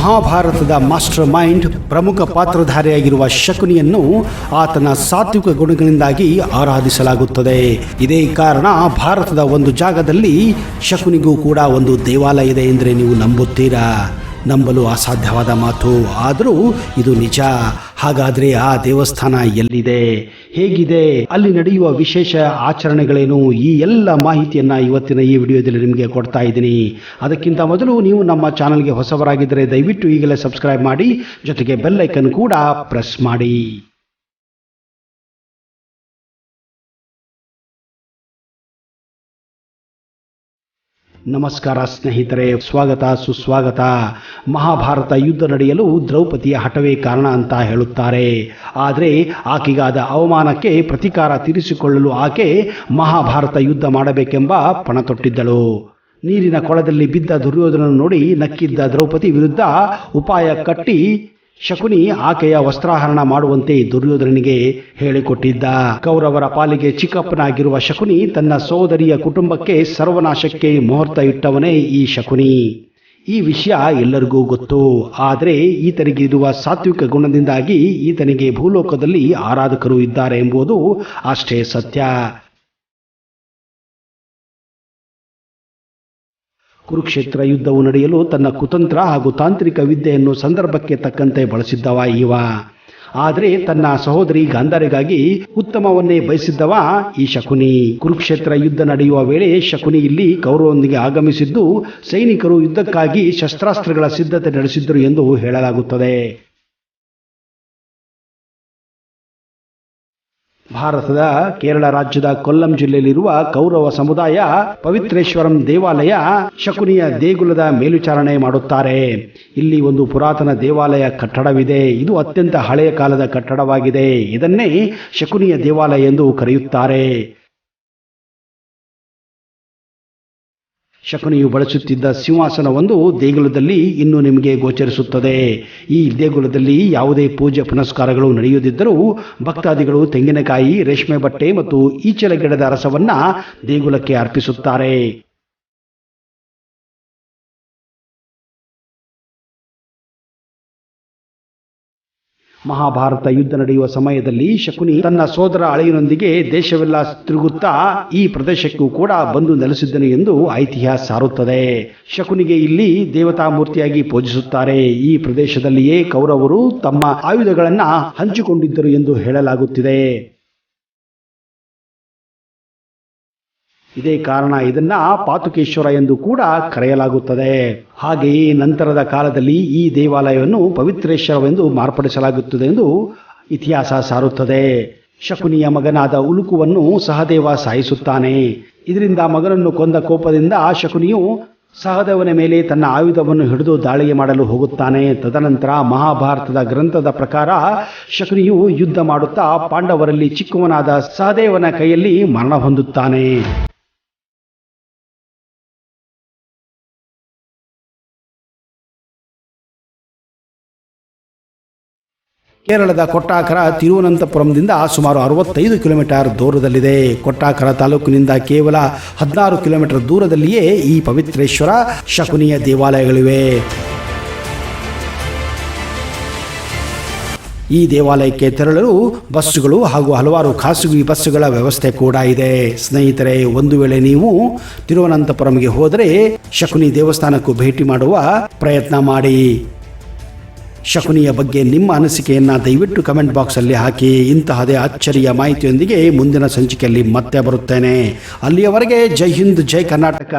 ಮಹಾಭಾರತದ master mind ಪ್ರಮುಖ ಪಾತ್ರಧಾರಿಯಾಗಿರುವ ಶಕುನಿಯನ್ನು ಆತನ ಸಾತ್ವಿಕ ಗುಣಗಳಿಂದಾಗಿ ಆರಾಧಿಸಲಾಗುತ್ತದೆ. ಇದೇ ಕಾರಣ ಭಾರತದ ಒಂದು ಜಾಗದಲ್ಲಿ ಶಕುನಿಗೂ ಕೂಡ ಒಂದು ದೇವಾಲಯ ಇದೆ ಎಂದರೆ ನೀವು ನಂಬುತ್ತೀರಾ? ನಂಬಲು ಅಸಾಧ್ಯವಾದ ಮಾತು, ಆದರೂ ಇದು ನಿಜ. ಹಾಗಾದರೆ ಆ ದೇವಸ್ಥಾನ ಎಲ್ಲಿದೆ, ಹೇಗಿದೆ, ಅಲ್ಲಿ ನಡೆಯುವ ವಿಶೇಷ ಆಚರಣೆಗಳೇನು, ಈ ಎಲ್ಲ ಮಾಹಿತಿಯನ್ನು ಇವತ್ತಿನ ಈ ವಿಡಿಯೋದಲ್ಲಿ ನಿಮಗೆ ಕೊಡ್ತಾ ಇದ್ದೀನಿ. ಅದಕ್ಕಿಂತ ಮೊದಲು ನೀವು ನಮ್ಮ ಚಾನಲ್ಗೆ ಹೊಸಬರಾಗಿದ್ದರೆ ದಯವಿಟ್ಟು ಈಗಲೇ ಸಬ್ಸ್ಕ್ರೈಬ್ ಮಾಡಿ, ಜೊತೆಗೆ ಬೆಲ್ ಐಕನ್ ಕೂಡ ಪ್ರೆಸ್ ಮಾಡಿ. ನಮಸ್ಕಾರ ಸ್ನೇಹಿತರೆ, ಸ್ವಾಗತ ಸುಸ್ವಾಗತ. ಮಹಾಭಾರತ ಯುದ್ಧ ನಡೆಯಲು ದ್ರೌಪದಿಯ ಹಠವೇ ಕಾರಣ ಅಂತ ಹೇಳುತ್ತಾರೆ. ಆದರೆ ಆಕೆಗಾದ ಅವಮಾನಕ್ಕೆ ಪ್ರತೀಕಾರ ತೀರಿಸಿಕೊಳ್ಳಲು ಆಕೆ ಮಹಾಭಾರತ ಯುದ್ಧ ಮಾಡಬೇಕೆಂಬ ಪಣ ತೊಟ್ಟಿದ್ದಳು. ನೀರಿನ ಕೊಳದಲ್ಲಿ ಬಿದ್ದ ದುರ್ಯೋಧನನ್ನು ನೋಡಿ ನಕ್ಕಿದ್ದ ದ್ರೌಪದಿ ವಿರುದ್ಧ ಉಪಾಯ ಕಟ್ಟಿ ಶಕುನಿ ಆಕೆಯ ವಸ್ತ್ರಾಹರಣ ಮಾಡುವಂತೆ ದುರ್ಯೋಧನನಿಗೆ ಹೇಳಿಕೊಟ್ಟಿದ್ದ. ಕೌರವರ ಪಾಲಿಗೆ ಚಿಕ್ಕಪ್ಪನಾಗಿರುವ ಶಕುನಿ ತನ್ನ ಸೋದರಿಯ ಕುಟುಂಬಕ್ಕೆ ಸರ್ವನಾಶಕ್ಕೆ ಮುಹೂರ್ತ ಇಟ್ಟವನೇ ಈ ಶಕುನಿ. ಈ ವಿಷಯ ಎಲ್ಲರಿಗೂ ಗೊತ್ತು. ಆದರೆ ಈತನಿಗೆ ಇರುವ ಸಾತ್ವಿಕ ಗುಣದಿಂದಾಗಿ ಈತನಿಗೆ ಭೂಲೋಕದಲ್ಲಿ ಆರಾಧಕರು ಇದ್ದಾರೆ ಎಂಬುದು ಅಷ್ಟೇ ಸತ್ಯ. ಕುರುಕ್ಷೇತ್ರ ಯುದ್ಧವು ನಡೆಯಲು ತನ್ನ ಕುತಂತ್ರ ಹಾಗೂ ತಾಂತ್ರಿಕ ವಿದ್ಯೆಯನ್ನು ಸಂದರ್ಭಕ್ಕೆ ತಕ್ಕಂತೆ ಬಳಸಿದ್ದವ ಇವ. ಆದರೆ ತನ್ನ ಸಹೋದರಿ ಗಾಂಧಾರಿಗಾಗಿ ಉತ್ತಮವನ್ನೇ ಬಯಸಿದ್ದವ ಈ ಶಕುನಿ. ಕುರುಕ್ಷೇತ್ರ ಯುದ್ಧ ನಡೆಯುವ ವೇಳೆ ಶಕುನಿ ಇಲ್ಲಿ ಕೌರವರೊಂದಿಗೆ ಆಗಮಿಸಿದ್ದು ಸೈನಿಕರು ಯುದ್ಧಕ್ಕಾಗಿ ಶಸ್ತ್ರಾಸ್ತ್ರಗಳ ಸಿದ್ಧತೆ ನಡೆಸಿದ್ದರು ಎಂದು ಹೇಳಲಾಗುತ್ತದೆ. ಭಾರತದ ಕೇರಳ ರಾಜ್ಯದ ಕೊಲ್ಲಂ ಜಿಲ್ಲೆಯಲ್ಲಿರುವ ಕೌರವ ಸಮುದಾಯ ಪವಿತ್ರೇಶ್ವರಂ ದೇವಾಲಯ ಶಕುನಿಯ ದೇಗುಲದ ಮೇಲ್ವಿಚಾರಣೆ ಮಾಡುತ್ತಾರೆ. ಇಲ್ಲಿ ಒಂದು ಪುರಾತನ ದೇವಾಲಯ ಕಟ್ಟಡವಿದೆ. ಇದು ಅತ್ಯಂತ ಹಳೆಯ ಕಾಲದ ಕಟ್ಟಡವಾಗಿದೆ. ಇದನ್ನೇ ಶಕುನಿಯ ದೇವಾಲಯ ಎಂದು ಕರೆಯುತ್ತಾರೆ. ಶಕುನಿಯು ಬಳಸುತ್ತಿದ್ದ ಸಿಂಹಾಸನವೊಂದು ದೇಗುಲದಲ್ಲಿ ಇನ್ನೂ ನಿಮಗೆ ಗೋಚರಿಸುತ್ತದೆ. ಈ ದೇಗುಲದಲ್ಲಿ ಯಾವುದೇ ಪೂಜೆ ಪುನಸ್ಕಾರಗಳು ನಡೆಯುವುದಿದ್ದರೂ ಭಕ್ತಾದಿಗಳು ತೆಂಗಿನಕಾಯಿ, ರೇಷ್ಮೆ ಬಟ್ಟೆ ಮತ್ತು ಈಚಲ ಗಿಡದ ರಸವನ್ನ ದೇಗುಲಕ್ಕೆ ಅರ್ಪಿಸುತ್ತಾರೆ. ಮಹಾಭಾರತ ಯುದ್ಧ ನಡೆಯುವ ಸಮಯದಲ್ಲಿ ಶಕುನಿ ತನ್ನ ಸೋದರ ಅಳಿಯನೊಂದಿಗೆ ದೇಶವೆಲ್ಲ ತಿರುಗುತ್ತಾ ಈ ಪ್ರದೇಶಕ್ಕೂ ಕೂಡ ಬಂದು ನೆಲೆಸಿದ್ದನು ಎಂದು ಐತಿಹ್ಯ ಸಾರುತ್ತದೆ. ಶಕುನಿಗೆ ಇಲ್ಲಿ ದೇವತಾ ಮೂರ್ತಿಯಾಗಿ ಪೂಜಿಸುತ್ತಾರೆ. ಈ ಪ್ರದೇಶದಲ್ಲಿಯೇ ಕೌರವರು ತಮ್ಮ ಆಯುಧಗಳನ್ನು ಹಂಚಿಕೊಂಡಿದ್ದರು ಎಂದು ಹೇಳಲಾಗುತ್ತಿದೆ. ಇದೇ ಕಾರಣ ಇದನ್ನ ಪಾತುಕೇಶ್ವರ ಎಂದು ಕೂಡ ಕರೆಯಲಾಗುತ್ತದೆ. ಹಾಗೆಯೇ ನಂತರದ ಕಾಲದಲ್ಲಿ ಈ ದೇವಾಲಯವನ್ನು ಪವಿತ್ರೇಶ್ವರವೆಂದು ಮಾರ್ಪಡಿಸಲಾಗುತ್ತದೆ ಎಂದು ಇತಿಹಾಸ ಸಾರುತ್ತದೆ. ಶಕುನಿಯ ಮಗನಾದ ಉಲುಕುವನ್ನು ಸಹದೇವ ಸಾಯಿಸುತ್ತಾನೆ. ಇದರಿಂದ ಮಗನನ್ನು ಕೊಂದ ಕೋಪದಿಂದ ಶಕುನಿಯು ಸಹದೇವನ ಮೇಲೆ ತನ್ನ ಆಯುಧವನ್ನು ಹಿಡಿದು ದಾಳಿಗೆ ಮಾಡಲು ಹೋಗುತ್ತಾನೆ. ತದನಂತರ ಮಹಾಭಾರತದ ಗ್ರಂಥದ ಪ್ರಕಾರ ಶಕುನಿಯು ಯುದ್ಧ ಮಾಡುತ್ತಾ ಪಾಂಡವರಲ್ಲಿ ಚಿಕ್ಕವನಾದ ಸಹದೇವನ ಕೈಯಲ್ಲಿ ಮರಣ ಹೊಂದುತ್ತಾನೆ. ಕೇರಳದ ಕೊಟ್ಟಾಕರ ತಿರುವನಂತಪುರಂದಿಂದ ಸುಮಾರು 65 ಕಿಲೋಮೀಟರ್ ದೂರದಲ್ಲಿದೆ. ಕೊಟ್ಟಾಕರ ತಾಲೂಕಿನಿಂದ ಕೇವಲ 16 ಕಿಲೋಮೀಟರ್ ದೂರದಲ್ಲಿಯೇ ಈ ಪವಿತ್ರೇಶ್ವರ ಶಕುನಿಯ ದೇವಾಲಯಗಳಿವೆ. ಈ ದೇವಾಲಯಕ್ಕೆ ತೆರಳಲು ಬಸ್ಸುಗಳು ಹಾಗೂ ಹಲವಾರು ಖಾಸಗಿ ಬಸ್ಸುಗಳ ವ್ಯವಸ್ಥೆ ಕೂಡ ಇದೆ. ಸ್ನೇಹಿತರೆ, ಒಂದು ವೇಳೆ ನೀವು ತಿರುವನಂತಪುರಂಗೆ ಹೋದರೆ ಶಕುನಿ ದೇವಸ್ಥಾನಕ್ಕೂ ಭೇಟಿ ಮಾಡುವ ಪ್ರಯತ್ನ ಮಾಡಿ. ಶಕುನಿಯ ಬಗ್ಗೆ ನಿಮ್ಮ ಅನಿಸಿಕೆಯನ್ನು ದಯವಿಟ್ಟು ಕಮೆಂಟ್ ಬಾಕ್ಸಲ್ಲಿ ಹಾಕಿ. ಇಂತಹದೇ ಅಚ್ಚರಿಯ ಮಾಹಿತಿಯೊಂದಿಗೆ ಮುಂದಿನ ಸಂಚಿಕೆಯಲ್ಲಿ ಮತ್ತೆ ಬರುತ್ತೇನೆ. ಅಲ್ಲಿಯವರೆಗೆ ಜೈ ಹಿಂದ್, ಜೈ ಕರ್ನಾಟಕ.